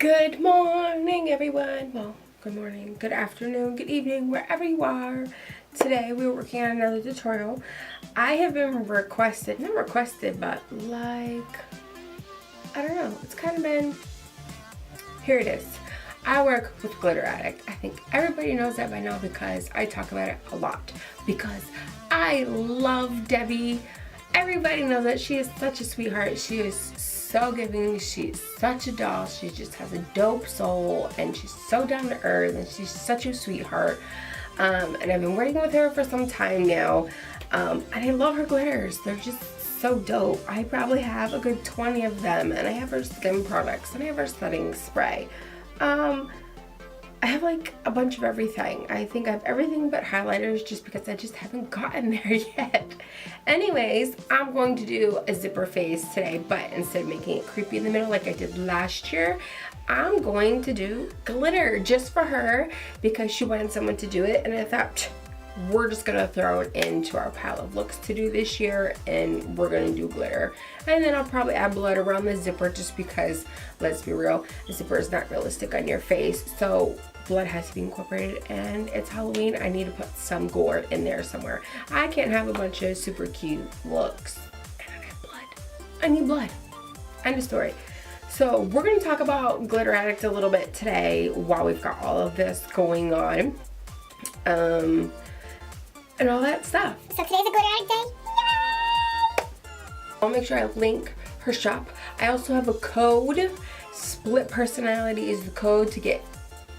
Good morning, everyone. Well, good morning, good afternoon, good evening, wherever you are. Today we're working on another tutorial. I have been requested, not requested, but like, I don't know, it's kind of been, here it is. I work with GlitterAddict. I think everybody knows that by now because I talk about it a lot. Because I love Debbie. Everybody knows that she is such a sweetheart. She is so giving. She's such a doll. She just has a dope soul and she's so down to earth and she's such a sweetheart. And I've been working with her for some time now. And I love her glitters. They're just so dope. I probably have a good 20 of them, and I have her skin products and I have her setting spray. I have like a bunch of everything. I think I have everything but highlighters just because I just haven't gotten there yet. Anyways, I'm going to do a zipper face today, but instead of making it creepy in the middle like I did last year, I'm going to do glitter just for her because she wanted someone to do it, and I thought we're just gonna throw it into our pile of looks to do this year, and we're gonna do glitter. And then I'll probably add blood around the zipper just because, let's be real, the zipper is not realistic on your face, so blood has to be incorporated, and it's Halloween. I need to put some gore in there somewhere. I can't have a bunch of super cute looks and I have blood. I need blood. End of story. So we're gonna talk about GlitterAddict a little bit today while we've got all of this going on. And all that stuff. So today's a GlitterAddict day. Yay! I'll make sure I link her shop. I also have a code. Split Personality is the code to get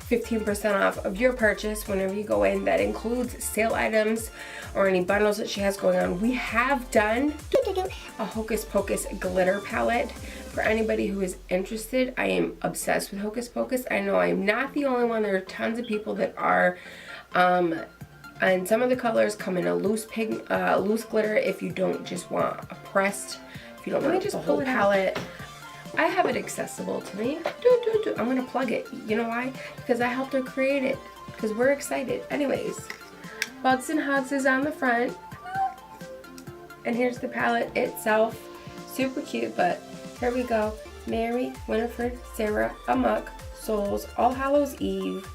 15% off of your purchase whenever you go in. That includes sale items or any bundles that she has going on. We have done a Hocus Pocus glitter palette. For anybody who is interested, I am obsessed with Hocus Pocus. I know I'm not the only one. There are tons of people that are. And some of the colors come in a loose glitter if you don't just want a pressed, if you don't want the whole palette. I have it accessible to me. I'm gonna plug it. You know why? Because I helped her create it. Because we're excited. Anyways, Bugs and Hugs is on the front. And here's the palette itself. Super cute, but here we go. Mary, Winifred, Sarah, Amok, Souls, All Hallows Eve.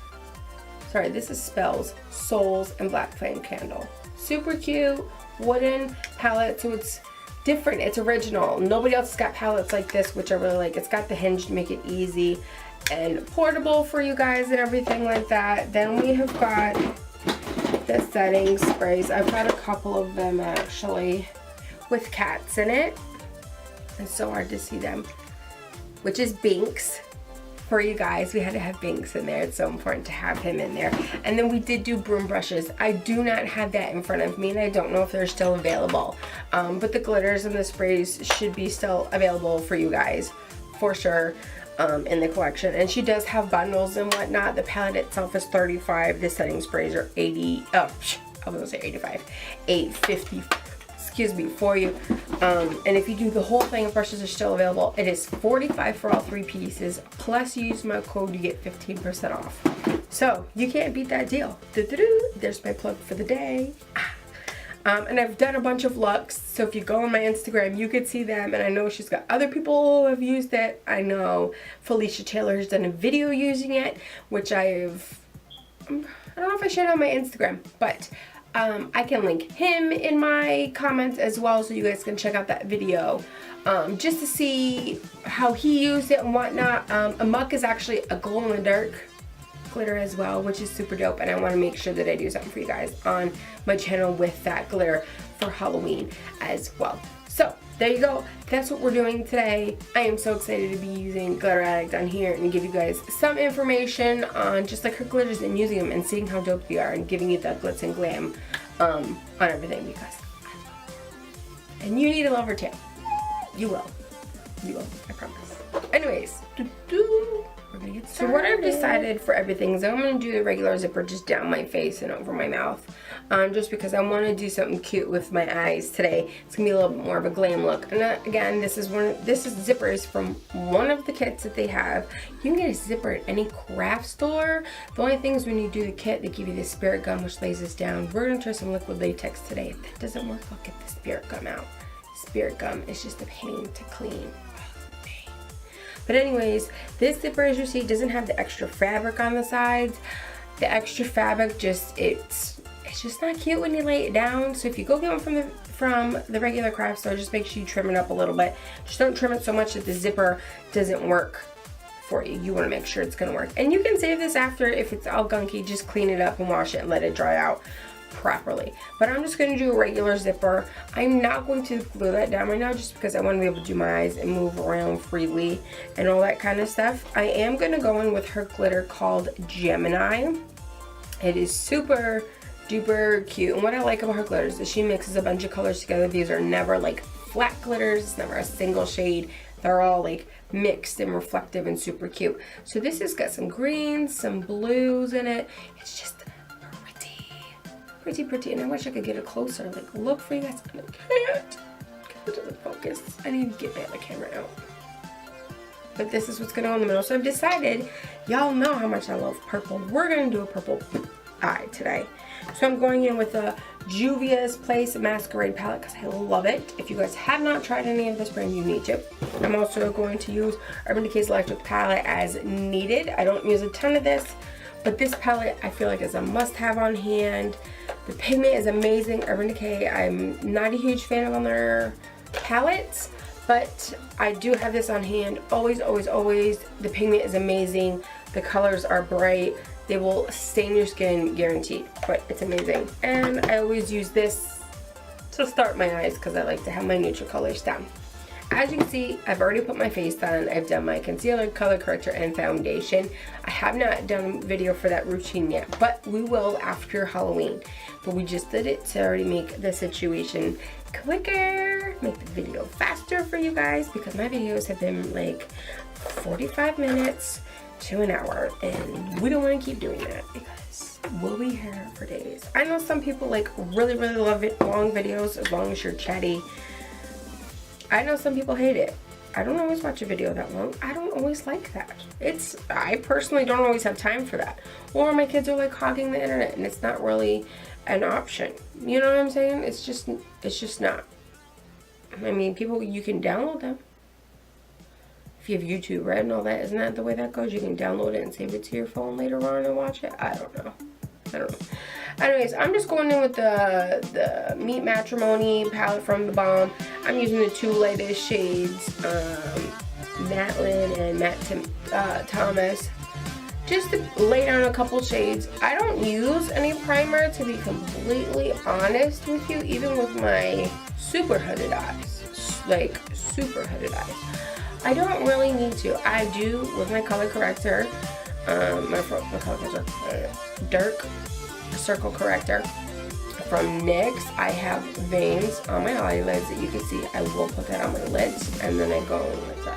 Sorry, this is Spells, Souls, and Black Flame Candle. Super cute wooden palette, so it's different, it's original. Nobody else has got palettes like this, which I really like. It's got the hinge to make it easy and portable for you guys and everything like that. Then we have got the setting sprays. I've got a couple of them actually with cats in it. It's so hard to see them, which is Binks. For you guys, we had to have Binks in there. It's so important to have him in there. And then we did do broom brushes. I do not have that in front of me, and I don't know if they're still available. But the glitters and the sprays should be still available for you guys, for sure, in the collection. And she does have bundles and whatnot. The palette itself is $35. The setting sprays are $80. Oh, I was gonna say $85. $8.50. Excuse me, for you. And if you do the whole thing, brushes are still available. It is $45 for all 3 pieces. Plus you use my code, you get 15% off. So you can't beat that deal. There's my plug for the day. And I've done a bunch of looks, so if you go on my Instagram, you could see them. And I know she's got other people who have used it. I know Felicia Taylor has done a video using it, which I don't know if I shared it on my Instagram, but I can link him in my comments as well, so you guys can check out that video just to see how he used it and whatnot. Amok is actually a glow-in-the-dark glitter as well, which is super dope, and I want to make sure that I do something for you guys on my channel with that glitter for Halloween as well. So there you go. That's what we're doing today. I am so excited to be using GlitterAddict on here and give you guys some information on just like her glitters and using them and seeing how dope they are and giving you that glitz and glam on everything, because I love her. And you need to love her too. You will. You will. I promise. Anyways, we're gonna get started. So what I've decided for everything is I'm gonna do the regular zipper just down my face and over my mouth. Just because I want to do something cute with my eyes today. It's gonna be a little bit more of a glam look. And again, this is zippers from one of the kits that they have. You can get a zipper at any craft store. The only thing is when you do the kit, they give you the spirit gum, which lays this down. We're gonna try some liquid latex today. If that doesn't work, I'll get the spirit gum out. Spirit gum is just a pain to clean. But anyways, this zipper, as you see, doesn't have the extra fabric on the sides. The extra fabric just, it's just not cute when you lay it down. So if you go get one from the regular craft store, just make sure you trim it up a little bit. Just don't trim it so much that the zipper doesn't work for you. You want to make sure it's going to work. And you can save this after. If it's all gunky, just clean it up and wash it and let it dry out properly. But I'm just going to do a regular zipper. I'm not going to glue that down right now just because I want to be able to do my eyes and move around freely and all that kind of stuff. I am going to go in with her glitter called Gemini. It is super duper cute, and what I like about her glitters is she mixes a bunch of colors together. These are never like flat glitters, it's never a single shade. They're all like mixed and reflective and super cute. So this has got some greens, some blues in it. It's just pretty, and I wish I could get it closer, like look for you guys. I can't. It doesn't focus. I need to get my other camera out. But this is what's gonna go in the middle. So I've decided, y'all know how much I love purple. We're gonna do a purple eye today. So I'm going in with the Juvias Place Masquered palette because I love it. If you guys have not tried any of this brand, you need to. I'm also going to use Urban Decay's Electric palette as needed. I don't use a ton of this, but this palette I feel like is a must-have on hand. The pigment is amazing. Urban Decay, I'm not a huge fan of their palettes, but I do have this on hand. Always, always, always. The pigment is amazing. The colors are bright. They will stain your skin, guaranteed, but it's amazing. And I always use this to start my eyes because I like to have my neutral colors down. As you can see, I've already put my face on. I've done my concealer, color corrector, and foundation. I have not done a video for that routine yet, but we will after Halloween. But we just did it to already make the situation quicker, make the video faster for you guys, because my videos have been like 45 minutes to an hour, and we don't want to keep doing that because we'll be here for days. I know some people like really love it, long videos as long as you're chatty. I know some people hate it. I don't always watch a video that long. I don't always like that. I personally don't always have time for that. Or my kids are like hogging the internet and it's not really an option. You know what I'm saying? It's just not. I mean, people, you can download them. If you have YouTube Red and all that, isn't that the way that goes? You can download it and save it to your phone later on and watch it. I don't know. Anyways, I'm just going in with the Meet Matrimony palette from The Balm. I'm using the two latest shades, Matlin and Matt Thomas, just to lay down a couple shades. I don't use any primer, to be completely honest with you, even with my super hooded eyes, like super hooded eyes. I don't really need to. I do with my color corrector, dark circle corrector from NYX. I have veins on my eyelids that you can see. I will put that on my lids, and then I go in with the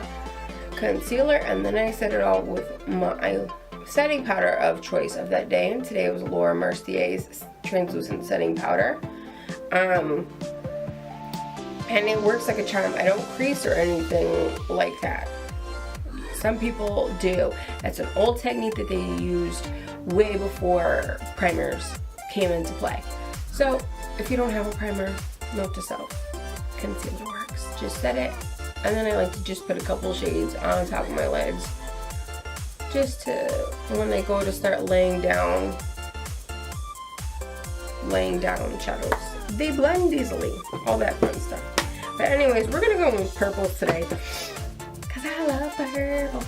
concealer, and then I set it all with my setting powder of choice of that day. And today it was Laura Mercier's translucent setting powder. And it works like a charm. I don't crease or anything like that. Some people do. That's an old technique that they used way before primers came into play. So if you don't have a primer, note to self, concealer works. Just set it, and then I like to just put a couple shades on top of my lids, just to, when they go to start laying down shadows, they blend easily, all that fun stuff. But anyways, we're gonna go with purples today because I love purple.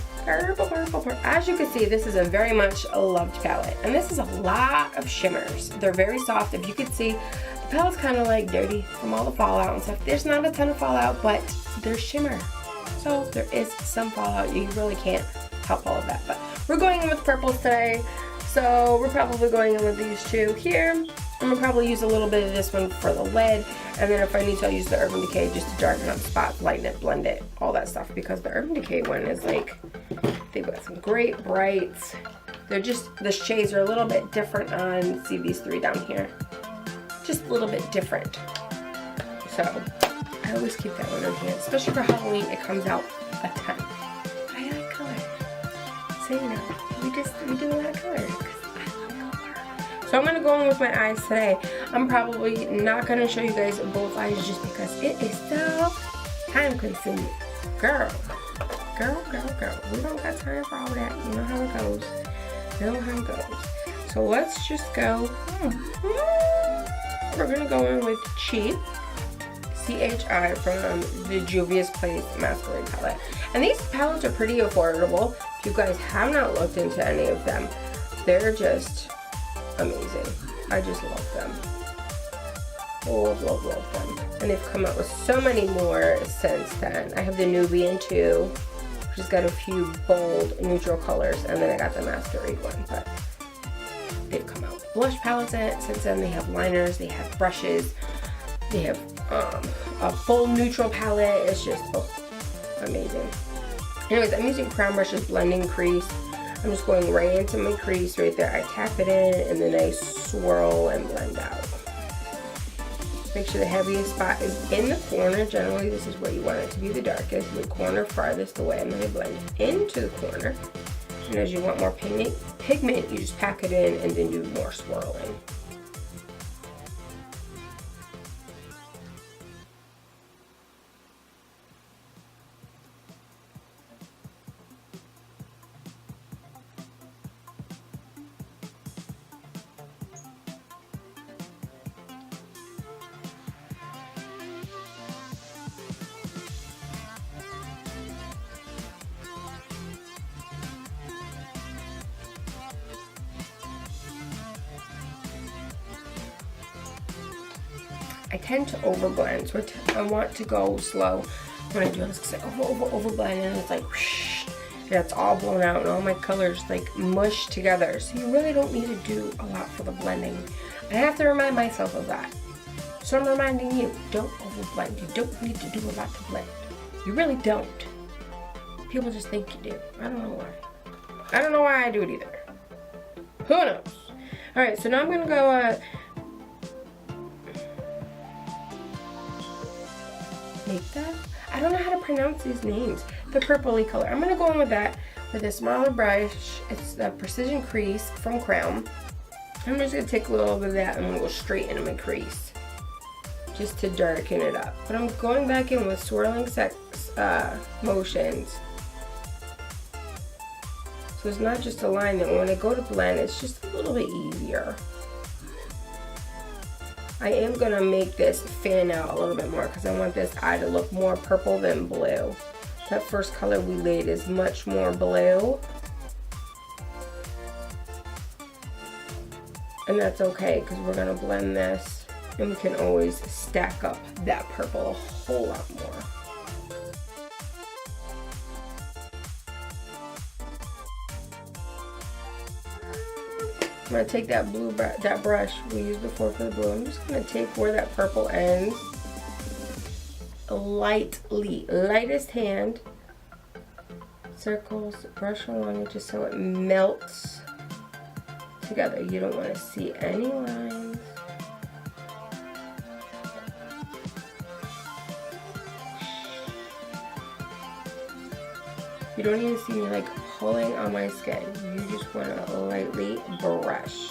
As you can see, this is a very much loved palette, and this is a lot of shimmers. They're very soft. If you could see, the palette's kind of like dirty from all the fallout and stuff. There's not a ton of fallout, but there's shimmer, so there is some fallout. You really can't help all of that. But we're going in with purples today, so we're probably going in with these two here. I'm gonna probably use a little bit of this one for the lid, and then if I need to, I'll use the Urban Decay just to darken up spots, lighten it, blend it, all that stuff, because the Urban Decay one is like, they've got some great brights. They're just, the shades are a little bit different on, see these three down here, just a little bit different. So I always keep that one in hand, especially for Halloween. It comes out a ton. But I like color, so you know, we do a lot of color. So I'm going to go in with my eyes today. I'm probably not going to show you guys both eyes just because it is so time consuming. Girl, Girl. We don't got time for all that. You know how it goes. So let's just go. We're gonna go in with Cheap. CHI from the Juvias Place Masquered palette. And these palettes are pretty affordable. If you guys have not looked into any of them, they're just amazing. I just love them. Love them. And they've come out with so many more since then. I have the Nubian too, which has got a few bold neutral colors, and then I got the Masquerade one, but they've come out with blush palettes in it since then. They have liners, they have brushes, they have a full neutral palette. It's just amazing. Anyways, I'm using Crown Brush's blending crease. I'm just going right into my crease right there. I tap it in and then I swirl and blend out. Make sure the heaviest spot is in the corner. Generally, this is where you want it to be the darkest. The corner farthest away. I'm going to blend into the corner. And as you want more pigment, you just pack it in and then do more swirling. I tend to overblend, so I want to go slow when I do this because I overblend and it's like whoosh, and it's all blown out and all my colors like mush together. So you really don't need to do a lot for the blending. I have to remind myself of that. So I'm reminding you, don't overblend. You don't need to do a lot to blend. You really don't. People just think you do. I don't know why. I don't know why I do it either. Who knows? Alright, so now I'm gonna go I don't know how to pronounce these names. The purpley color. I'm going to go in with that with a smaller brush. It's the Precision Crease from Crown. I'm just going to take a little bit of that and I'm going to go straight into my crease just to darken it up. But I'm going back in with swirling motions. So it's not just alignment. When I go to blend, it's just a little bit easier. I am going to make this fan out a little bit more because I want this eye to look more purple than blue. That first color we laid is much more blue. And that's okay because we're going to blend this and we can always stack up that purple a whole lot more. I'm going to take that that brush we used before for the blue. I'm just going to take where that purple ends, lightest hand, circles, brush along it just so it melts together. You don't want to see any lines. You don't even see me like pulling on my skin. You just want to lightly brush.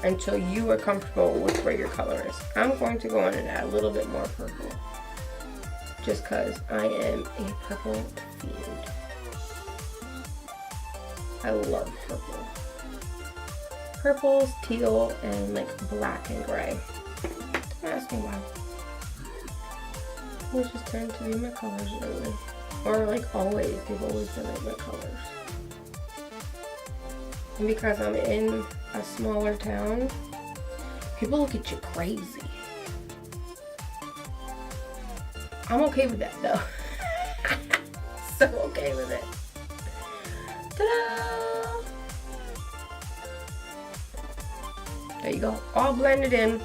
Until you are comfortable with where your color is. I'm going to go in and add a little bit more purple. Just because I am a purple fiend. I love purple. Purples, teal, and like black and gray. Don't ask me why. Those just tend to be my colors lately. Or like always, they've always been like my colors. And because I'm in a smaller town, people look at you crazy. I'm okay with that though. So okay with it. Ta-da! There you go, all blended in.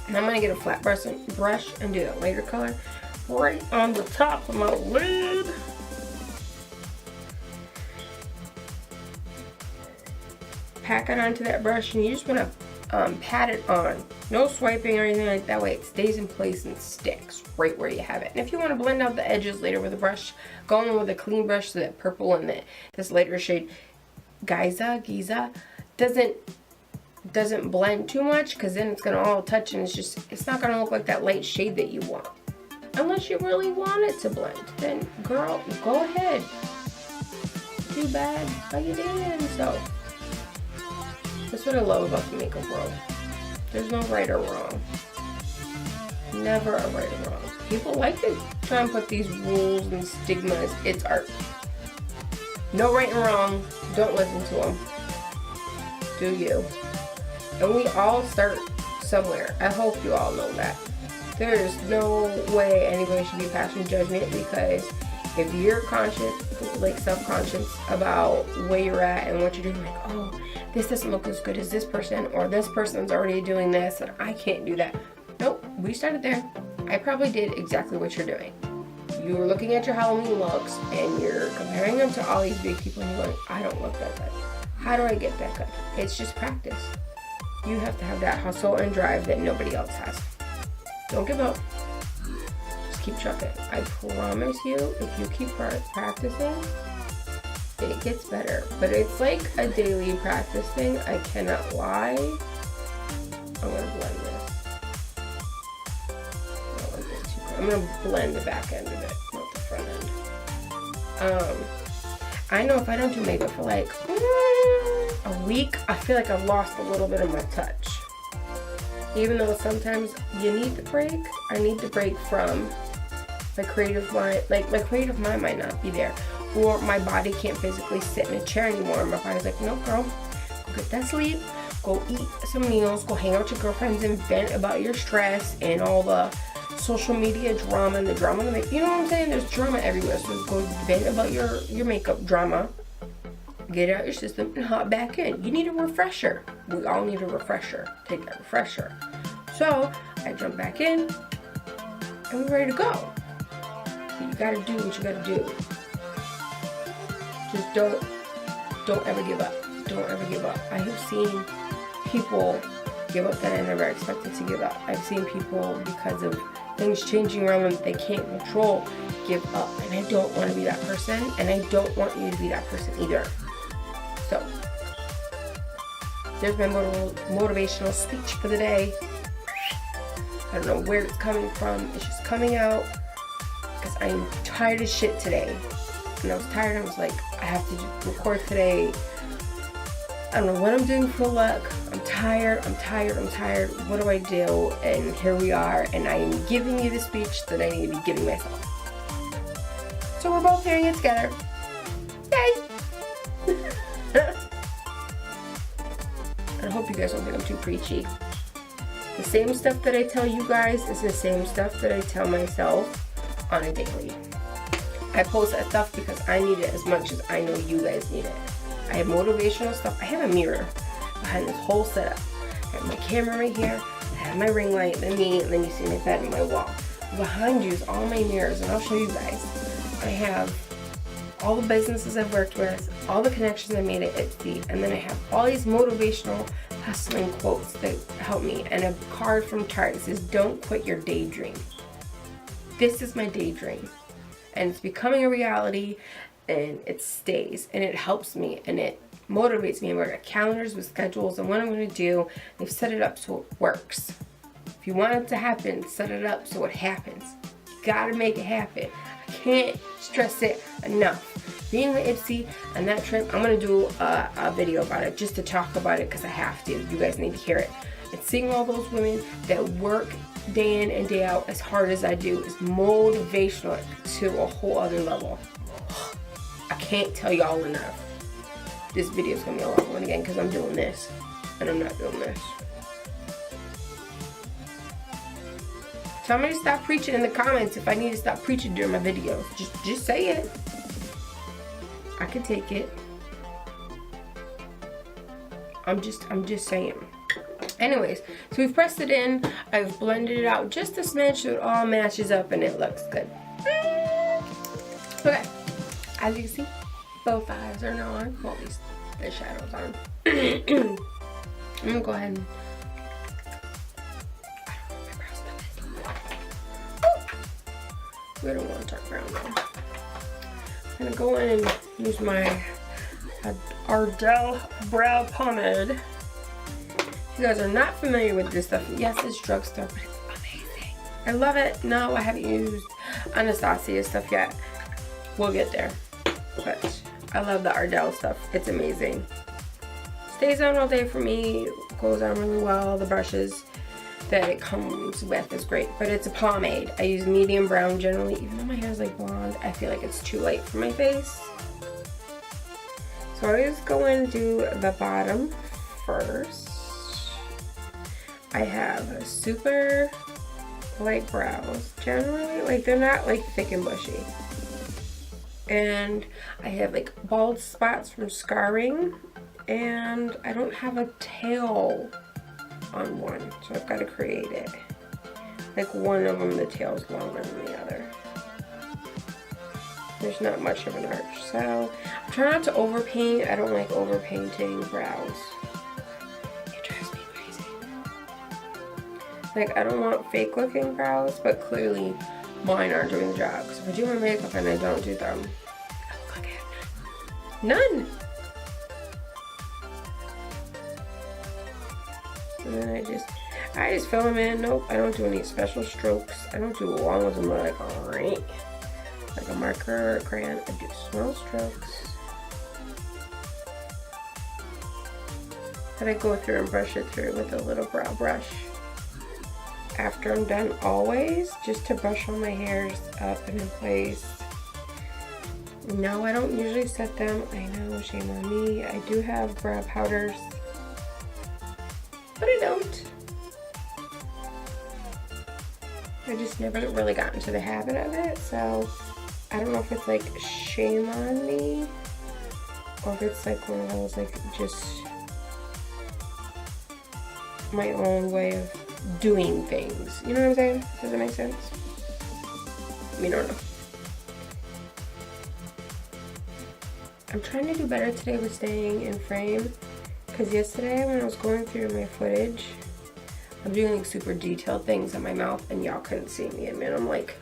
And I'm gonna get a flat brush and do that lighter color right on the top of my lid. Pack it onto that brush and you just wanna pat it on. No swiping or anything like that, way it stays in place and sticks right where you have it. And if you wanna blend out the edges later with a brush, go in with a clean brush so that purple and this lighter shade Giza doesn't doesn't blend too much, because then it's gonna all touch and it's not gonna look like that light shade that you want. Unless you really want it to blend, then girl, go ahead. Too bad, how you doing? So that's what I love about the makeup world. There's no right or wrong. Never a right or wrong. People like to try and put these rules and stigmas. It's art. No right and wrong. Don't listen to them. Do you? And we all start somewhere. I hope you all know that. There's no way anybody should be passing judgment, because if you're conscious, like self-conscious about where you're at and what you're doing, like, oh, this doesn't look as good as this person, or this person's already doing this and I can't do that. Nope, we started there. I probably did exactly what you're doing. You were looking at your Halloween looks and you're comparing them to all these big people and you're going, I don't look that good. How do I get that good? It's just practice. You have to have that hustle and drive that nobody else has. Don't give up. Just keep trucking. I promise you, if you keep practicing, it gets better. But it's like a daily practice thing. I cannot lie. I'm gonna blend this. I'm gonna blend the back end of it, not the front end. I know if I don't do makeup for like a week, I feel like I've lost a little bit of my touch. Even though sometimes you need the break, I need the break from my creative mind. Like, my creative mind might not be there, or my body can't physically sit in a chair anymore. My body's like, no girl, go get that sleep, go eat some meals, go hang out with your girlfriends and vent about your stress and all the social media drama and the drama in the makeup. You know what I'm saying? There's drama everywhere. So go vent about your makeup drama, get it out your system, and hop back in. You need a refresher. We all need a refresher. Take that refresher. So I jump back in and we're ready to go. But you gotta do what you gotta do. Just don't ever give up. Don't ever give up. I have seen people give up that I never expected to give up. I've seen people, because of things changing around them that they can't control, give up. And I don't want to be that person, and I don't want you to be that person either. So there's my motivational speech for the day. I don't know where it's coming from. It's just coming out because I'm tired as shit today. And I was tired. I was like, I have to record today. I don't know what I'm doing for luck. I'm tired. What do I do? And here we are. And I am giving you the speech that I need to be giving myself. So we're both hearing it together. Yay! I hope you guys don't think I'm too preachy. The same stuff that I tell you guys is the same stuff that I tell myself on a daily. I post that stuff because I need it as much as I know you guys need it. I have motivational stuff. I have a mirror behind this whole setup. I have my camera right here. I have my ring light, then me, and then you see my bed and my wall. Behind you is all my mirrors, and I'll show you guys. I have all the businesses I've worked with, all the connections I made at Etsy, and then I have all these motivational hustling quotes that help me, and a card from Tarte that says, don't quit your daydream. This is my daydream, and it's becoming a reality, and it stays, and it helps me, and it motivates me. I've got calendars with schedules and what I'm going to do. They've set it up so it works. If you want it to happen, set it up so it happens. You gotta make it happen. I can't stress it enough. Being with Ipsy and that trip, I'm gonna do a video about it just to talk about it because I have to. You guys need to hear it. And seeing all those women that work day in and day out as hard as I do is motivational to a whole other level. I can't tell y'all enough. This video is gonna be a long one again because I'm doing this and I'm not doing this. Tell me to stop preaching in the comments if I need to stop preaching during my videos. Just say it. I can take it. I'm just saying. Anyways, so we've pressed it in. I've blended it out just a smidge so it all matches up and it looks good. Okay, as you can see, both eyes are now on. Well, at least the shadow's on. I'm gonna go ahead and we don't want to dark brown though. I'm gonna go in and use my Ardelle brow pomade. If you guys are not familiar with this stuff, yes, it's drugstore, but it's amazing. I love it. No, I haven't used Anastasia stuff yet. We'll get there. But I love the Ardelle stuff. It's amazing. Stays on all day for me. Goes on really well. The brushes that it comes with is great. But it's a pomade. I use medium brown generally. Even though my hair is like blonde, I feel like it's too light for my face. So I always go in and do the bottom first. I have super light brows. Generally, like they're not like thick and bushy. And I have like bald spots from scarring. And I don't have a tail on one. So I've got to create it. Like one of them, the tail's longer than the other. There's not much of an arch. So I'm trying not to overpaint. I don't like overpainting brows. It drives me crazy. Like I don't want fake looking brows, but clearly mine aren't doing the job. Because if I do my makeup and I don't do them, I look like I have none. And then I just fill them in. Nope, I don't do any special strokes. I don't do long ones. I'm like, alright. Like a marker or a crayon. I do small strokes. And I go through and brush it through with a little brow brush. After I'm done, always, just to brush all my hairs up and in place. No, I don't usually set them. I know, shame on me. I do have brow powders, but I don't. I just never really got into the habit of it, so I don't know if it's like shame on me or if it's like one of those like just my own way of doing things. You know what I'm saying? Does that make sense? I mean, I don't know. I'm trying to do better today with staying in frame. Because yesterday when I was going through my footage, I'm doing like super detailed things in my mouth and y'all couldn't see me. And I'm like,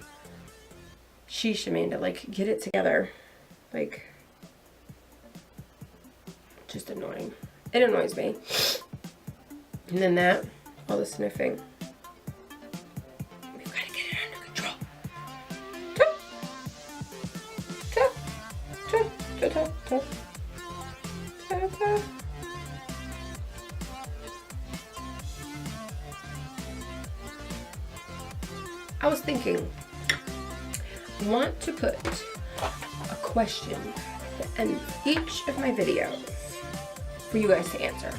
sheesh, Amanda, like get it together. Like, just annoying. It annoys me. And then that, all the sniffing. We've got to get it under control. Ta, ta, ta, ta, ta, ta, ta. I was thinking, I want to put a question in each of my videos for you guys to answer.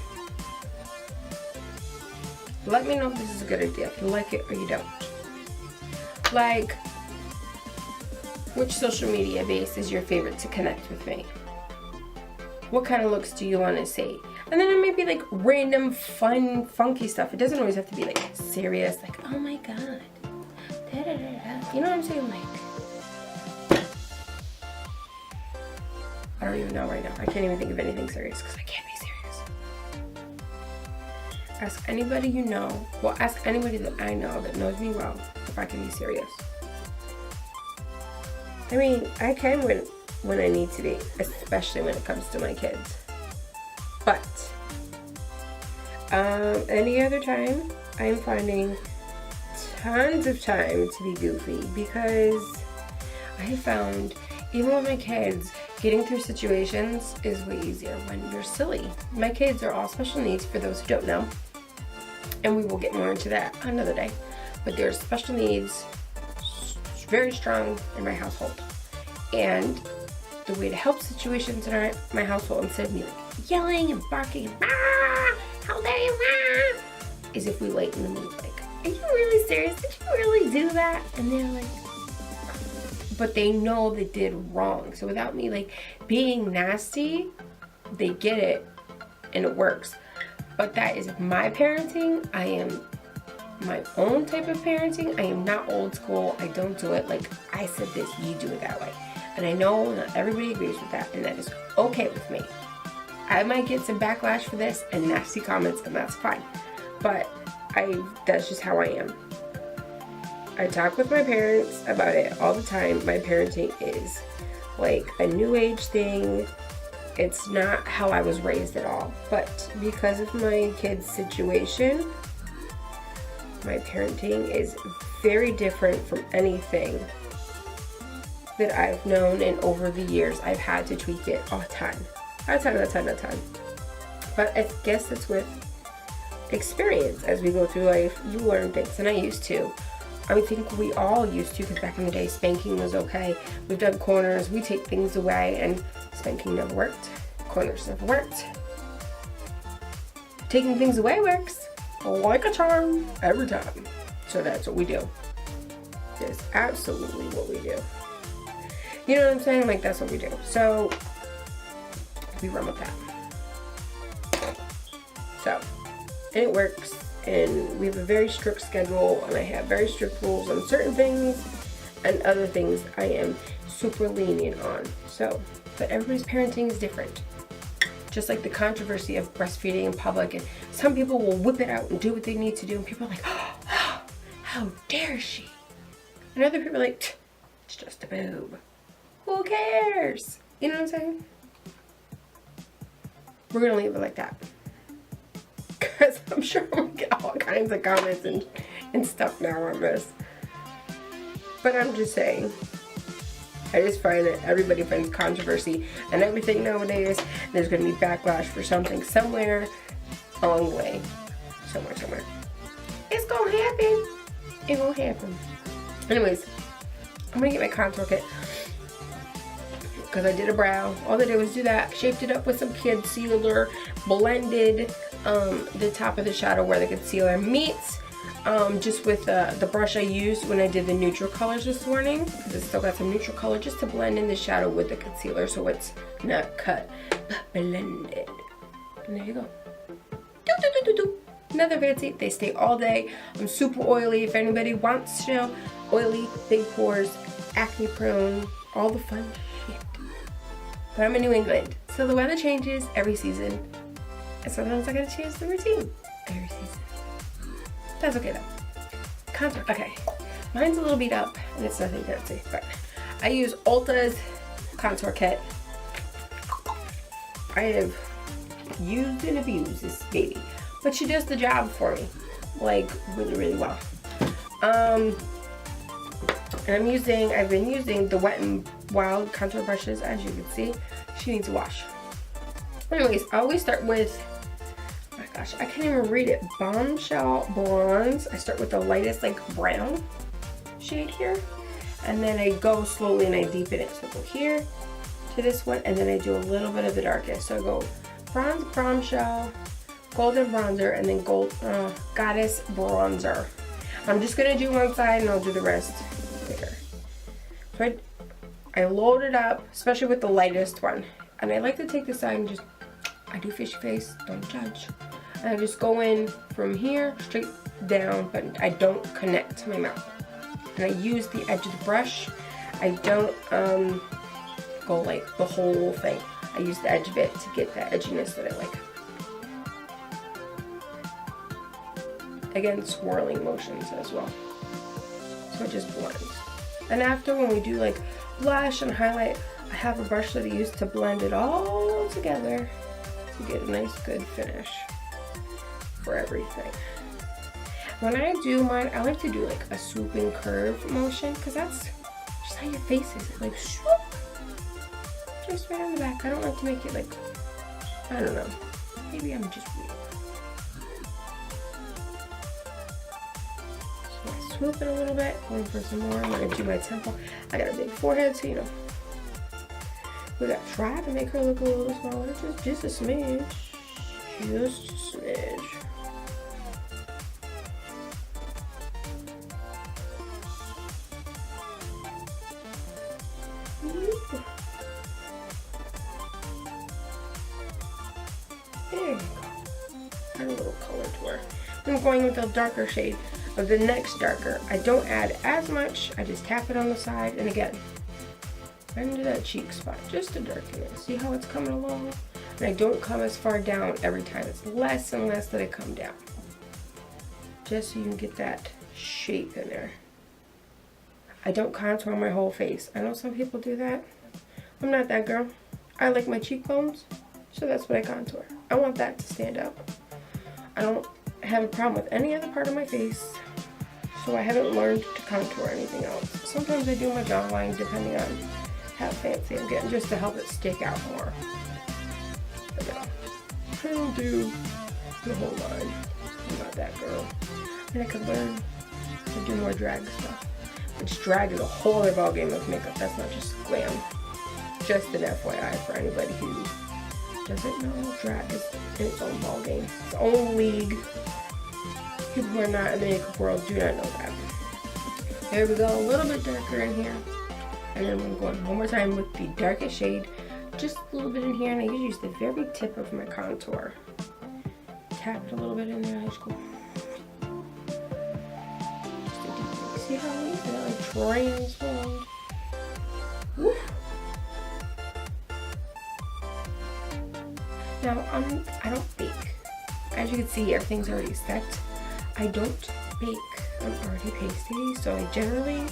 Let me know if this is a good idea, if you like it or you don't. Like, which social media base is your favorite to connect with me? What kind of looks do you want to see? And then it might be like random, fun, funky stuff. It doesn't always have to be like serious, like, oh my god. Da, da, da, da. You know what I'm saying? Like, I don't even know right now. I can't even think of anything serious because I can't be serious. Ask anybody you know. Well, ask anybody that I know that knows me well if I can be serious. I mean, I can when I need to be, especially when it comes to my kids. But any other time, I'm finding tons of time to be goofy because I have found even with my kids, getting through situations is way easier when you're silly. My kids are all special needs for those who don't know, and we will get more into that another day. But they're special needs, very strong in my household, and the way to help situations in my household, instead of me like yelling and barking and how dare you, is if we lighten the mood. Like, are you really serious? Did you really do that? And they're like, but they know they did wrong. So without me like being nasty, they get it and it works. But that is my parenting. I am my own type of parenting. I am not old school. I don't do it like I said this, you do it that way. And I know not everybody agrees with that, and that is okay with me. I might get some backlash for this and nasty comments, and that's fine. But that's just how I am. I talk with my parents about it all the time. My parenting is like a new age thing. It's not how I was raised at all. But because of my kid's situation, my parenting is very different from anything that I've known, and over the years I've had to tweak it a ton. But I guess it's with experience. As we go through life, you learn things, and I used to. I think we all used to, because back in the day spanking was okay. We've done corners, we take things away, and spanking never worked. Corners never worked. Taking things away works like a charm every time. So that's what we do. That's absolutely what we do. You know what I'm saying? Like, that's what we do. So we run with that. So, and it works. And we have a very strict schedule, and I have very strict rules on certain things, and other things I am super lenient on. So, but everybody's parenting is different. Just like the controversy of breastfeeding in public, and some people will whip it out and do what they need to do, and people are like, oh, how dare she? And other people are like, it's just a boob. Who cares? You know what I'm saying? We're gonna leave it like that. Because I'm sure we'll get all kinds of comments and stuff now on this. But I'm just saying, I just find that everybody finds controversy and everything nowadays. There's going to be backlash for something somewhere along the way. Somewhere. It's going to happen. It will happen. Anyways, I'm going to get my contour kit. Because I did a brow. All I did was do that. Shaped it up with some concealer. Blended the top of the shadow where the concealer meets. Just with the brush I used when I did the neutral colors this morning. Because it's still got some neutral color. Just to blend in the shadow with the concealer so it's not cut. But blended. And there you go. Nothing fancy. They stay all day. I'm super oily. If anybody wants to know. Oily, big pores, acne prone, all the fun shit. But I'm in New England, so the weather changes every season. And sometimes I gotta change the routine every season. That's okay though. Contour, okay. Mine's a little beat up, and it's nothing fancy, but I use Ulta's contour kit. I have used and abused this baby, but she does the job for me, like really well. And I've been using the Wet n Wild contour brushes, as you can see. She needs a wash. Anyways, I always start with, oh my gosh, I can't even read it. Bombshell Bronze. I start with the lightest, like, brown shade here. And then I go slowly and I deepen it. So I go here to this one, and then I do a little bit of the darkest. So I go Bronze Bombshell, Golden Bronzer, and then Goddess Bronzer. I'm just going to do one side and I'll do the rest later. So I load it up, especially with the lightest one. And I like to take the side and just, I do fishy face, don't judge. And I just go in from here straight down, but I don't connect to my mouth. And I use the edge of the brush. I don't go like the whole thing. I use the edge of it to get that edginess that I like. Again, swirling motions as well. So it just blends. And after, when we do like blush and highlight, I have a brush that I use to blend it all together to get a nice good finish for everything. When I do mine, I like to do like a swooping curve motion, because that's just how your face is. Like swoop, just right on the back. I don't like to make it like, I don't know, maybe I'm just weird. So I swoop it a little bit, going for some more. I'm gonna do my temple. I got a big forehead, so you know, we got to try to make her look a little smaller, just a smidge, just a smidge. There you go. Add a little color to her. I'm going with the darker shade of the next darker. I don't add as much. I just tap it on the side, and again, right into that cheek spot, just to darken it. See how it's coming along? And I don't come as far down every time. It's less and less that I come down. Just so you can get that shape in there. I don't contour my whole face. I know some people do that. I'm not that girl. I like my cheekbones, so that's what I contour. I want that to stand out. I don't have a problem with any other part of my face, so I haven't learned to contour anything else. Sometimes I do my jawline depending on how fancy I'm getting, just to help it stick out more. But yeah, I don't do the whole line. I'm not that girl. And I could learn to do more drag stuff. Which drag is a whole other ballgame of makeup. That's not just glam. Just an FYI for anybody who doesn't know, drag is in its own ballgame. Its own league. People who are not in the makeup world do not know that. There we go, a little bit darker in here. And then I'm going one more time with the darkest shade. Just a little bit in here, and I usually use the very tip of my contour. Tap it a little bit in there, and I just go. Just a deep thing. See how easy that like transformed? Woo. Now, I don't bake. As you can see, everything's already set. I don't bake. I'm already pasty, so I generally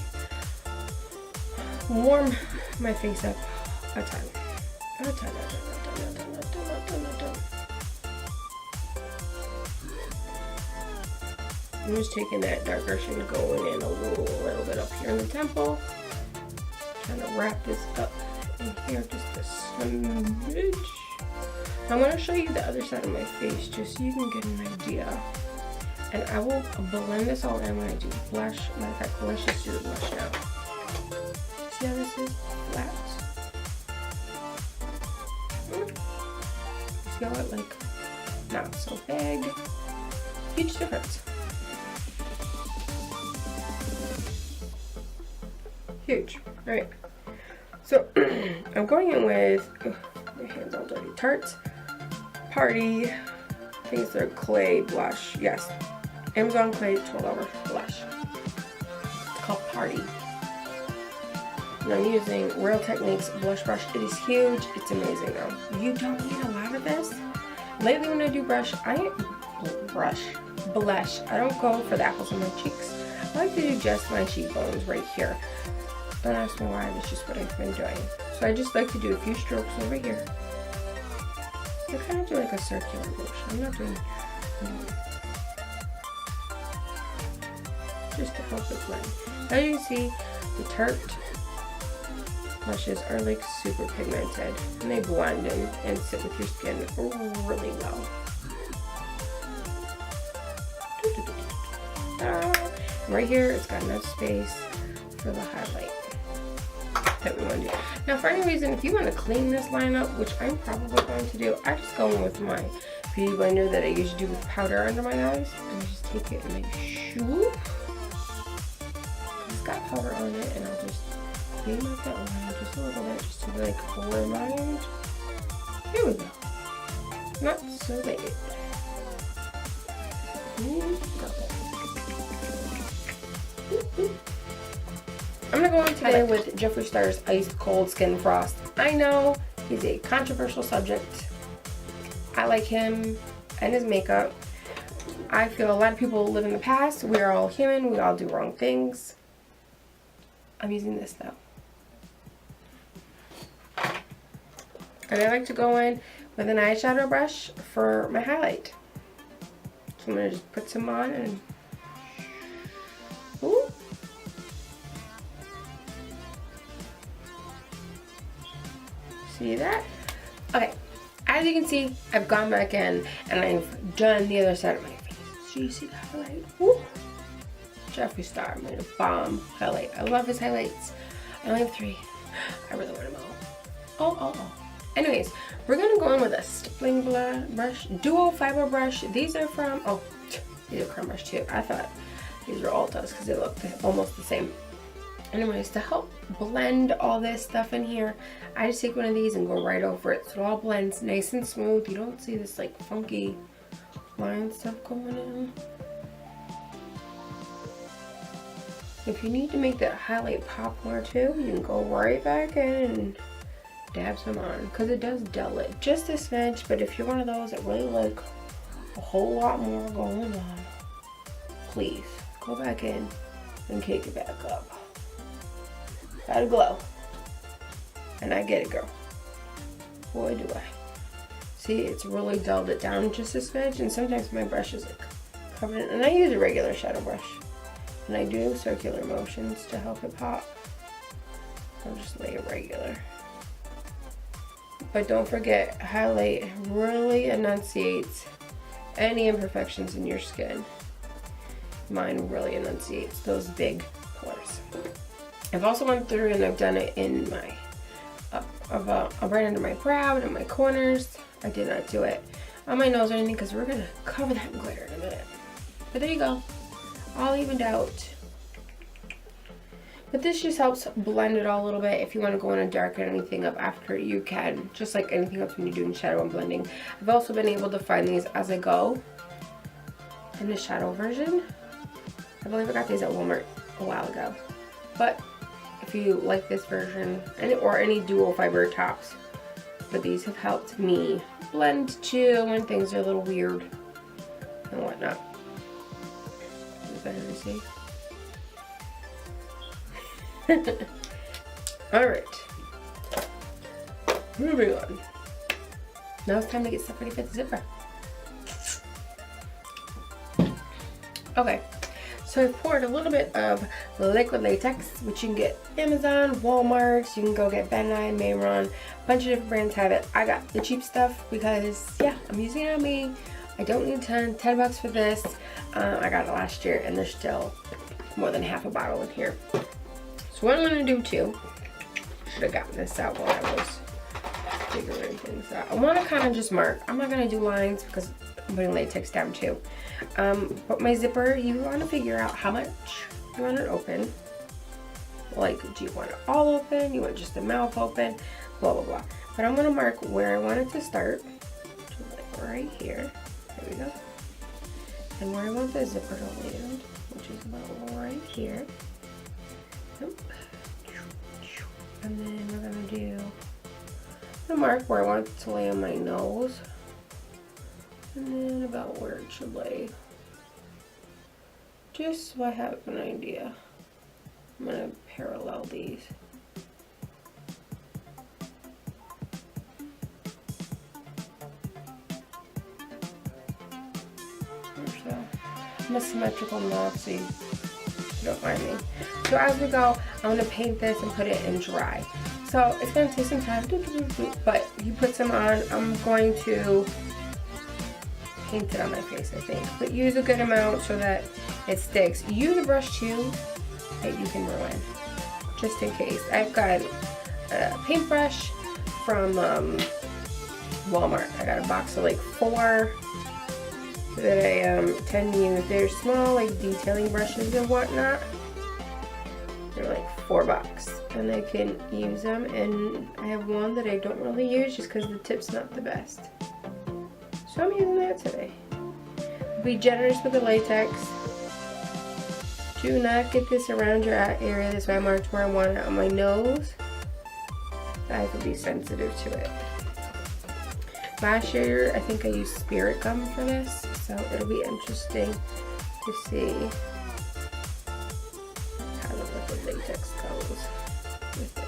warm my face up a ton. I'm just taking that darker shade going in a little bit up here in the temple. Trying to wrap this up in here just a smidge. I'm going to show you the other side of my face just so you can get an idea. And I will blend this all in when I do blush. Matter of fact, let's just do the blush now. See how this is flat? See how it like not so big? Huge difference. Huge. Alright. So I'm going in with my hands all dirty. Tarte Paaarty. I think it's their clay blush. Yes. Amazon clay $12 blush. It's called Paaarty. And I'm using Real Techniques blush brush. It is huge. It's amazing though. You don't need a lot of this. Lately when I do blush, I don't go for the apples on my cheeks. I like to do just my cheekbones right here. Don't ask me why, that's just what I've been doing. So I just like to do a few strokes over here. I kind of do like a circular motion. I'm not doing just to help it blend. As you can see, the Tarte blushes are like super pigmented and they blend and sit with your skin really well. Right here, it's got enough space for the highlight that we want to do. Now, for any reason, if you want to clean this line up, which I'm probably going to do, I just go in with my beauty blender that I usually do with powder under my eyes, and I just take it and like shoop. It's got powder on it, and I'll just clean up that line just a little bit, just to like remind. Here we go. Not so bad. I'm gonna go in today with Jeffree Star's Ice Cold Skin Frost. I know he's a controversial subject. I like him and his makeup. I feel a lot of people live in the past. We are all human. We all do wrong things. I'm using this though. And I like to go in with an eyeshadow brush for my highlight. So I'm gonna just put some on and ooh. See that? Okay, as you can see, I've gone back in and I've done the other side of my face. So you see the highlight? Woo! Jeffree Star made a bomb highlight. I love his highlights. I only have 3. I really want them all. Anyways, we're gonna go in with a stippling brush, duo fiber brush. These are from, these are creme brush too. I thought these were Ulta's because they look almost the same. Anyways, to help blend all this stuff in here, I just take one of these and go right over it so it all blends nice and smooth. You don't see this like funky line stuff going in. If you need to make that highlight pop more too, you can go right back in and dab some on because it does dull it just a smidge. But if you're one of those that really like a whole lot more going on, please go back in and kick it back up. Gotta glow. And I get it, girl. boy do I. See, it's really dulled it down just a smidge, and sometimes my brush is like covered in, and I use a regular shadow brush. And I do circular motions to help it pop. I'll just lay it regular. But don't forget, highlight really enunciates any imperfections in your skin. Mine really enunciates those big pores. I've also went through and I've done it in my, right under my brow and in my corners. I did not do it on my nose or anything because we're gonna cover that in glitter in a minute. But there you go, all evened out. But this just helps blend it all a little bit. If you want to go in and darken anything up after, you can, just like anything else when you're doing shadow and blending. I've also been able to find these as I go in the shadow version. I believe I got these at Walmart a while ago. But if you like this version, or any dual fiber tops, but these have helped me blend too when things are a little weird and whatnot. Is it better to see? Alright, moving on. Now it's time to get stuff ready for the zipper. Okay, so I poured a little bit of liquid latex, which you can get Amazon, Walmart, you can go get Gemini, Mehron, a bunch of different brands have it. I got the cheap stuff because, yeah, I'm using it on me. I don't need 10 bucks for this. I got it last year and there's still more than half a bottle in here. So what I'm going to do too, should have gotten this out while I was figuring things out. I want to kind of just mark. I'm not going to do lines because I'm putting latex down too. But my zipper, you want to figure out how much you want it open. Like, do you want it all open? You want just the mouth open? Blah, blah, blah. But I'm going to mark where I want it to start. Like right here. There we go. And where I want the zipper to land, which is about right here. And then we're gonna do the mark where I want it to lay on my nose, and then about where it should lay, just so I have an idea. I'm gonna parallel these. So I'm a symmetrical Nazi. Don't mind me. So as we go, I'm gonna paint this and put it in dry. So it's gonna take some time, but you put some on. I'm going to paint it on my face, I think, but use a good amount so that it sticks. Use a brush too that you can ruin, just in case. I've got a paintbrush from Walmart. I got a box of like 4 that I tend to use. They're small, like detailing brushes and whatnot. They're like $4 and I can use them, and I have one that I don't really use just because the tip's not the best. So I'm using that today. Be generous with the latex. Do not get this around your eye area. That's why I marked where I want it on my nose. I have to be sensitive to it. Last year, I think I used spirit gum for this, so it'll be interesting to see how the liquid latex goes with it.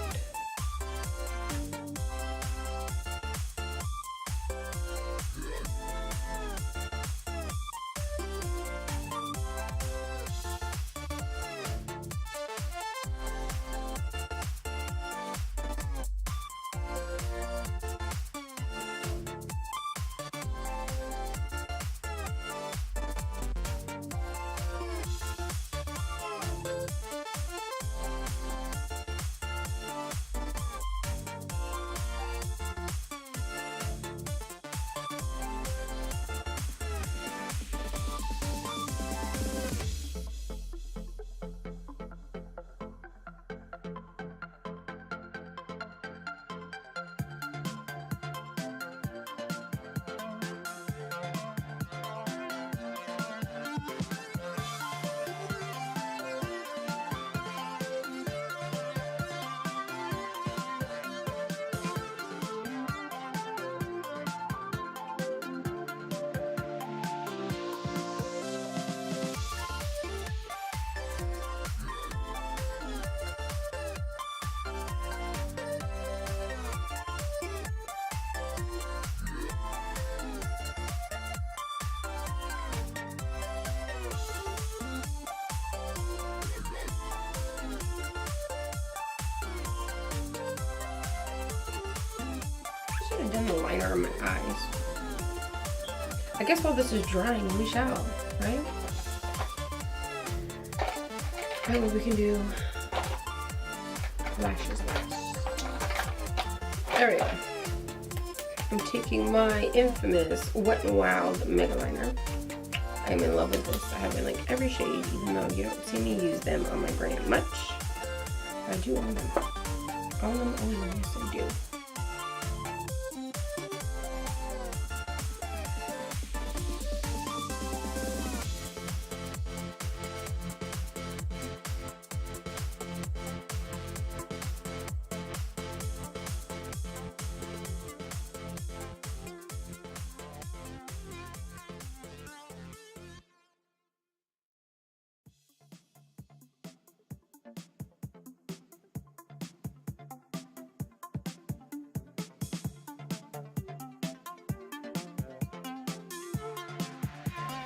should have done the liner on my eyes. I guess while this is drying, we shall, right? Maybe we can do lashes next. There we go. I'm taking my infamous Wet n Wild Mega Liner. I'm in love with this. I have in like every shade, even though you don't see me use them on my brand much. I do own them. Own them, yes I do.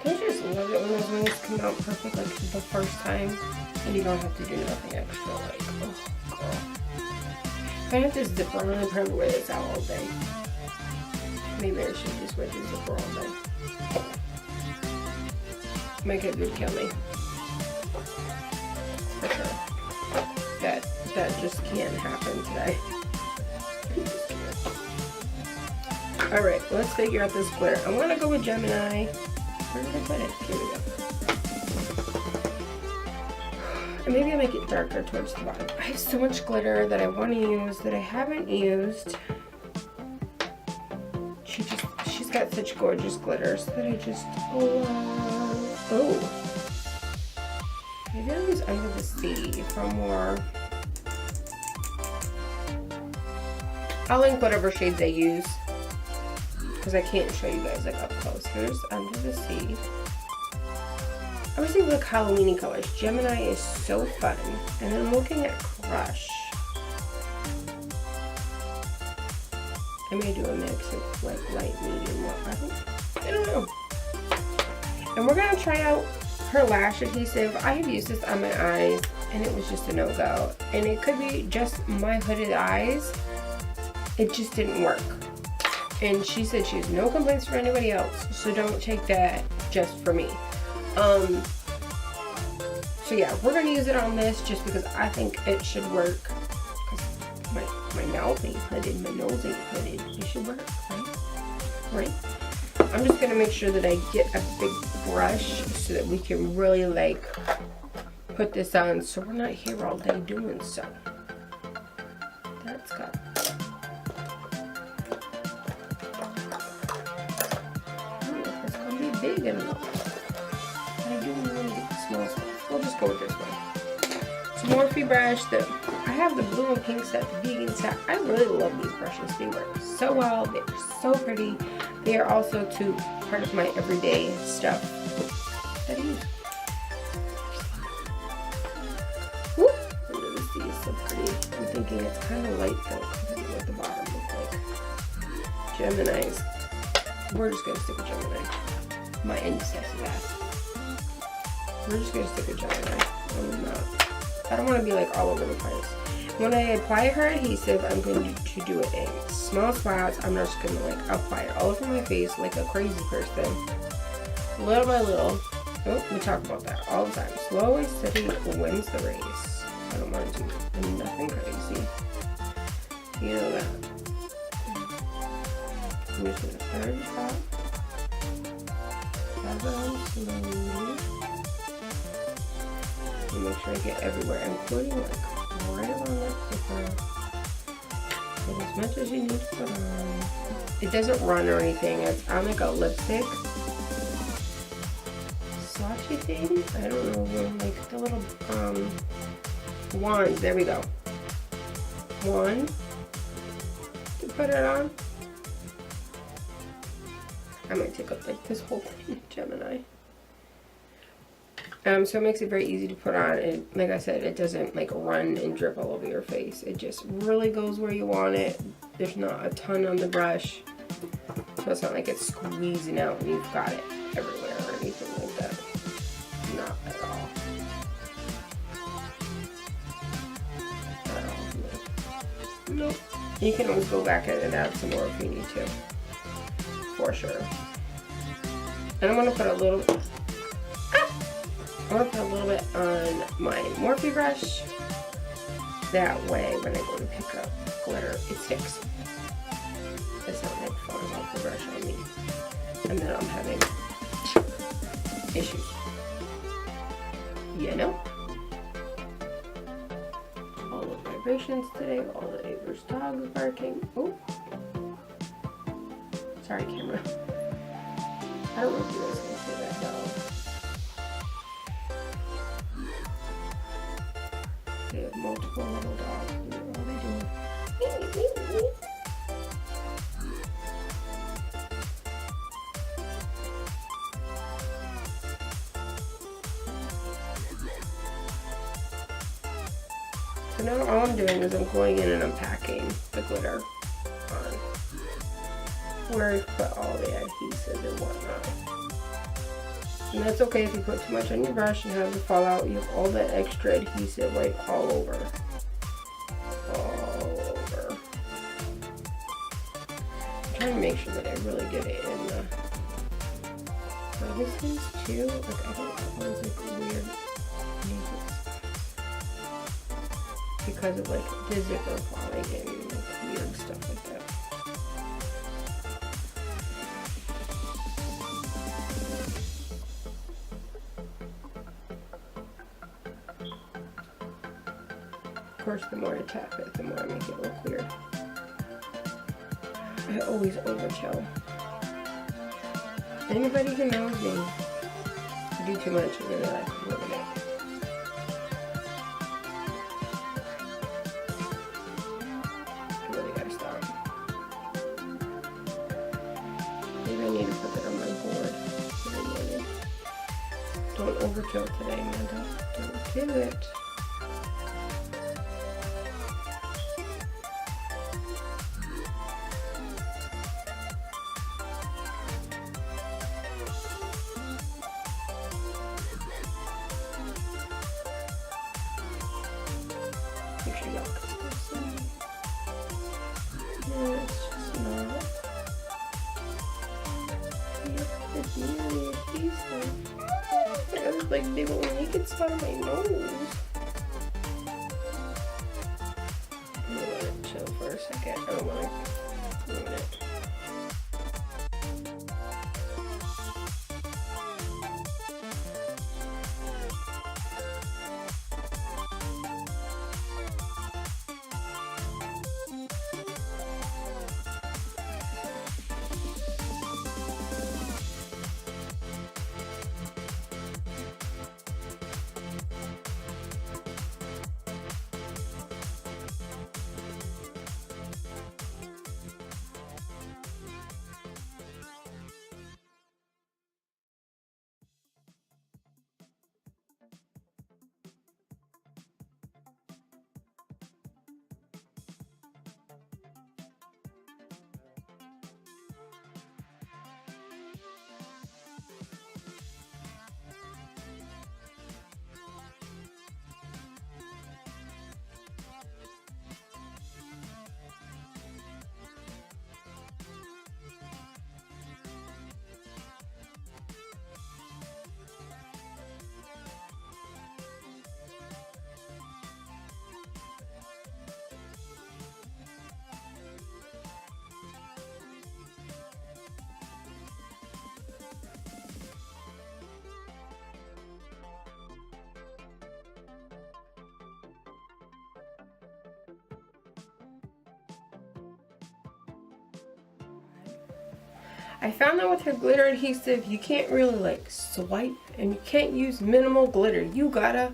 Don't you just love it when those wings come out perfect like the first time and you don't have to do nothing extra? Like, oh god. If I have this zipper on, I'd probably wear this out all day. Maybe I should just wear this zipper all day. My kid would kill me. For sure. That just can't happen today. Alright, let's figure out this glitter. I want to go with Gemini. Where did I put it? Here we go. And maybe I'll make it darker towards the bottom. I have so much glitter that I want to use that I haven't used. She's got such gorgeous glitters that I just love. Oh. Maybe I'll use Under the Sea for more. I'll link whatever shades I use, because I can't show you guys like up close. Here's Under the Sea. I was thinking like Halloween-y colors. Gemini is so fun. And then I'm looking at Crush. I may do a mix of like light, medium, I don't know. And we're gonna try out her lash adhesive. I have used this on my eyes and it was just a no-go. And it could be just my hooded eyes. It just didn't work. And she said she has no complaints for anybody else, so don't take that just for me. So yeah, we're gonna use it on this just because I think it should work. Cause my mouth ain't hooded, my nose ain't hooded. It should work, right? I'm just gonna make sure that I get a big brush so that we can really like put this on, so we're not here all day doing so. That's good. Big enough. I do want to get the small stuff. We'll just go with this one. It's a Morphe brush that I have the blue and pink set, the vegan set. I really love these brushes. They work so well. They're so pretty. They are also too part of my everyday stuff that I use. Woo! Under the Sea is so pretty. I'm thinking it's kind of light though. I don't know what the bottom looks like. Gemini's. We're just gonna stick with Gemini. My indecisive ass. We're just gonna stick with Gemini. I don't want to be like all over the place. When I apply her adhesive, I'm going to do it in small spots. I'm not just gonna like apply it all over my face like a crazy person. Little by little. Oh, we talk about that all the time. Slow and steady wins the race. I don't want to do nothing crazy. You know that. I'm just gonna start at the top. Slowly. And make sure I get everywhere, including like right around that zipper. Get as much as you need to put on. It doesn't run or anything. It's on like a lipstick swatchy thing. I don't know, like the little wands. There we go. One to put it on. I might take up like this whole thing, Gemini. So it makes it very easy to put on, and like I said, it doesn't like run and drip all over your face. It just really goes where you want it. There's not a ton on the brush, so it's not like it's squeezing out and you've got it everywhere or anything like that. Not at all. Not at all. Nope. You can always go back in and add some more if you need to, for sure. And I'm gonna put a little, I'm gonna put a little bit on my Morphe brush. That way, when I go to pick up glitter, it sticks. It's not like falling off the brush on me, and then I'm having issues. You know? All the vibrations today, all the neighbors' dogs barking. Oh, sorry, camera. I don't know if you guys can see that dog. They have multiple little dogs. What are they doing? So now all I'm doing is I'm going in and I'm packing the glitter on where I put all the adhesive and whatnot. And that's okay if you put too much on your brush and have it fall out. You have all that extra adhesive like all over. All over. I'm trying to make sure that I really get it in the crevices too. Like I don't want like weird because of like the zipper falling in and like, weird stuff like that. Of course, the more I tap it, the more I make it look weird. I always overkill. Anybody who knows me, I do too much and then I like ruin it. I really gotta stop. Maybe I need to put that on my board every morning. Don't overkill today, Amanda. Don't do it. Like they won't make it spot on my nose. I'm gonna let it chill for a second. I don't want to ruin it. I found that with her glitter adhesive, you can't really like swipe and you can't use minimal glitter. You gotta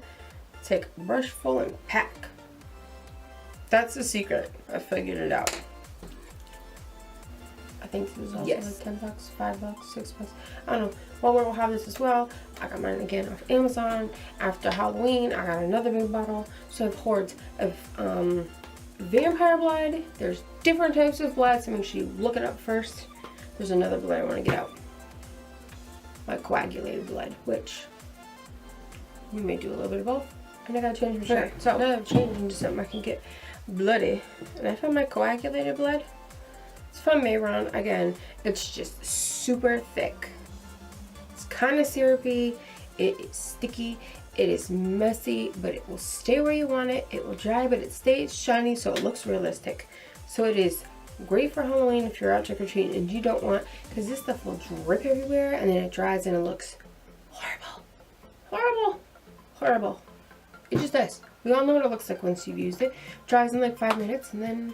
take a brush full and pack. That's the secret. I figured it out. I think this is also like 10 bucks, 5 bucks, 6 bucks. I don't know. Well, we'll have this as well. I got mine again off Amazon. After Halloween, I got another big bottle. So I have hordes of vampire blood. There's different types of blood, so make sure you look it up first. There's another blood I want to get out. Like coagulated blood, which you may do a little bit of both. And I gotta change my shirt. So now I've changed into something I can get bloody. And I found my coagulated blood. It's from Mehron. Again, it's just super thick. It's kind of syrupy. It is sticky. It is messy, but it will stay where you want it. It will dry, but it stays shiny, so it looks realistic. So it is great for Halloween if you're out trick-or-treating and you don't want, because this stuff will drip everywhere and then it dries and it looks horrible. Horrible. Horrible. It just does. We all know what it looks like once you've used it. Dries in like 5 minutes and then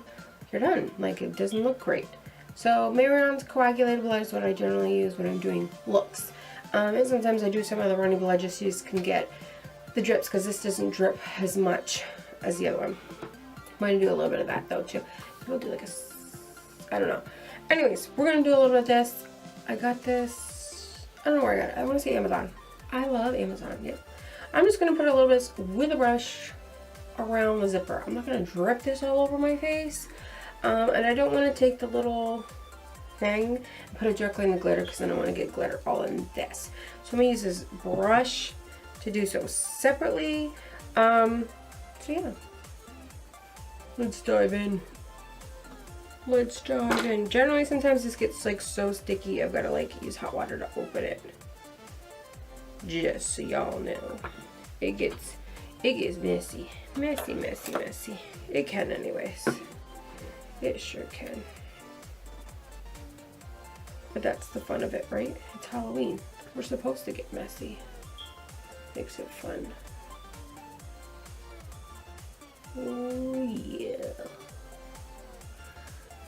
you're done. Like, it doesn't look great. So Mehron's coagulated blood is what I generally use when I'm doing looks. And sometimes I do some other runny blood just so you can get the drips, because this doesn't drip as much as the other one. I'm going to do a little bit of that though too. We'll do like a, I don't know. Anyways, we're going to do a little bit of this. I got this, I don't know where I got it. I want to say Amazon. I love Amazon, yep. I'm just going to put a little bit with a brush around the zipper. I'm not going to drip this all over my face. And I don't want to take the little thing and put it directly in the glitter, because then I want to get glitter all in this. So I'm going to use this brush to do so separately. So yeah. Let's dive in. Let's dive in. Generally, sometimes this gets like so sticky, I've got to like use hot water to open it. Just so y'all know. It gets messy. Messy, messy, messy. It can anyways. It sure can. But that's the fun of it, right? It's Halloween. We're supposed to get messy. Makes it fun. Oh yeah.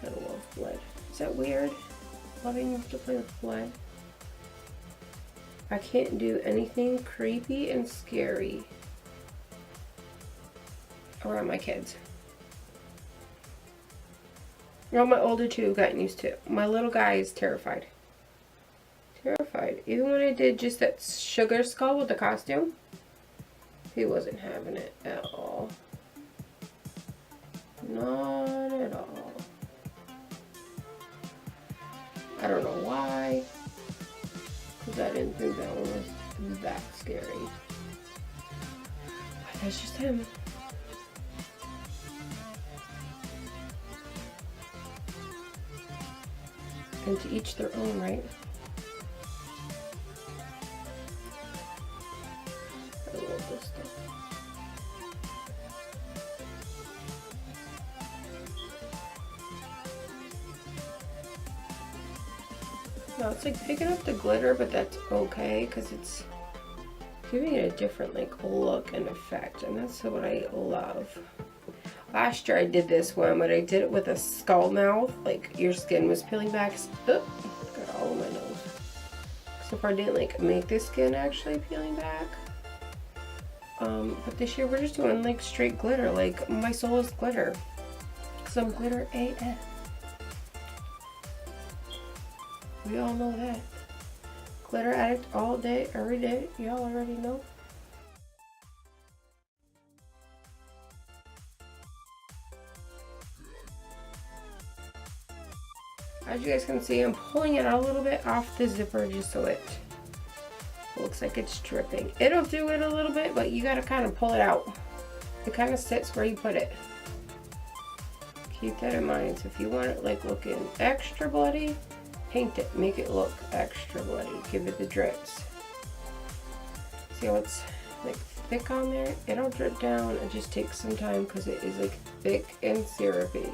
I love blood. Is that weird? Loving to play with blood. I can't do anything creepy and scary around my kids. Well, my older two have gotten used to it. My little guy is terrified. Terrified. Even when I did just that sugar skull with the costume, he wasn't having it at all. Not at all. I don't know why, because I didn't think that one was that scary. But that's just him. And to each their own, right? I love this stuff. No, it's like picking up the glitter, but that's okay because it's giving it a different like look and effect, and that's what I love. Last year I did this one, but I did it with a skull mouth, like your skin was peeling back. Oh, got all of my nose. So far I didn't like make the skin actually peeling back. But this year we're just doing like straight glitter, like my soul is glitter. Cause I'm glitter AF. We all know that. Glitter addict all day, every day. Y'all already know. As you guys can see, I'm pulling it out a little bit off the zipper just so it looks like it's dripping. It'll do it a little bit, but you gotta kind of pull it out. It kind of sits where you put it. Keep that in mind. So if you want it like looking extra bloody, paint it. Make it look extra bloody. Give it the drips. See how it's like thick on there? It'll drip down. It just takes some time because it is like thick and syrupy.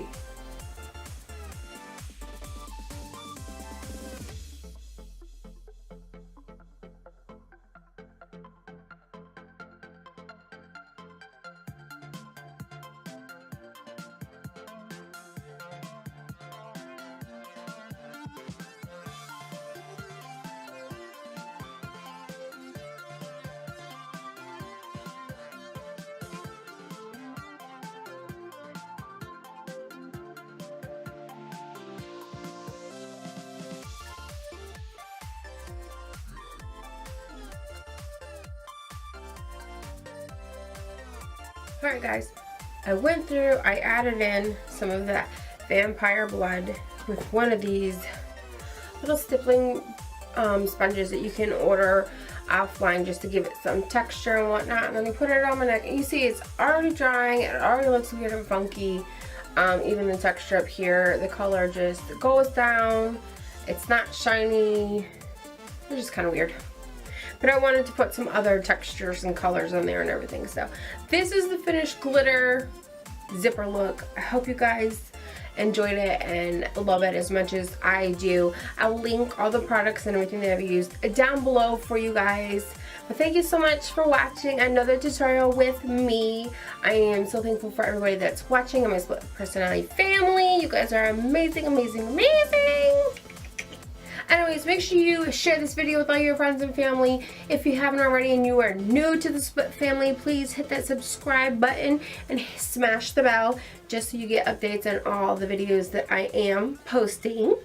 Alright guys, I went through, I added in some of that vampire blood with one of these little stippling sponges that you can order offline just to give it some texture and whatnot. And then you put it on my neck, and you see it's already drying. It already looks weird and funky. Even the texture up here, the color just goes down. It's not shiny. It's just kind of weird. But I wanted to put some other textures and colors on there and everything. So this is the finished glitter zipper look. I hope you guys enjoyed it and love it as much as I do. I'll link all the products and everything that I've used down below for you guys. But thank you so much for watching another tutorial with me. I am so thankful for everybody that's watching and my Split Personality family. You guys are amazing, amazing, amazing. Anyways, make sure you share this video with all your friends and family. If you haven't already and you are new to the Split family, please hit that subscribe button and smash the bell just so you get updates on all the videos that I am posting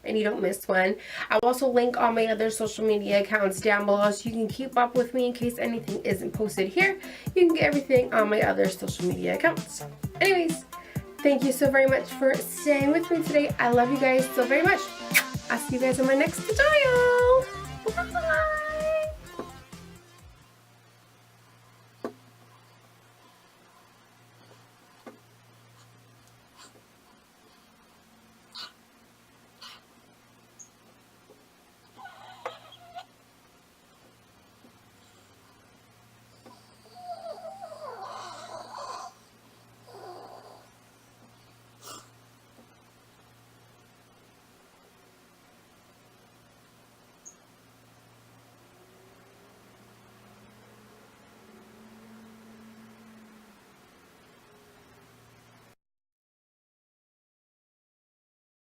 and you don't miss one. I'll also link all my other social media accounts down below so you can keep up with me in case anything isn't posted here. You can get everything on my other social media accounts. Anyways, thank you so very much for staying with me today. I love you guys so very much. I'll see you guys in my next tutorial.